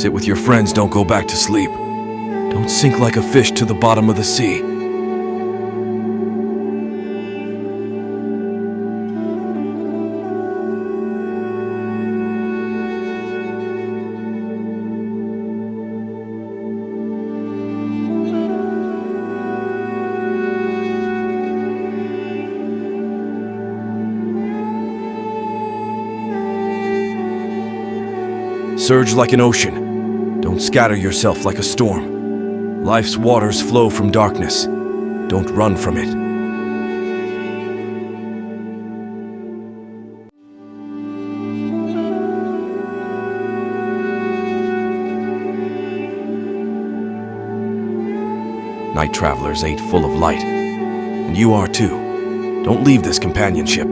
Sit with your friends, don't go back to sleep. Don't sink like a fish to the bottom of the sea. Surge like an ocean. Don't scatter yourself like a storm. Life's waters flow from darkness. Don't run from it. Night travelers ain't full of light. And you are too. Don't leave this companionship.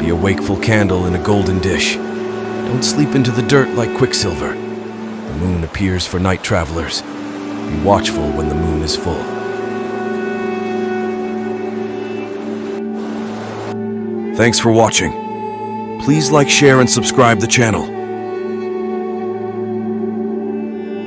Be a wakeful candle in a golden dish. Don't sleep into the dirt like quicksilver. The moon appears for night travelers. Be watchful when the moon is full. Thanks for watching. Please like, share, and subscribe the channel.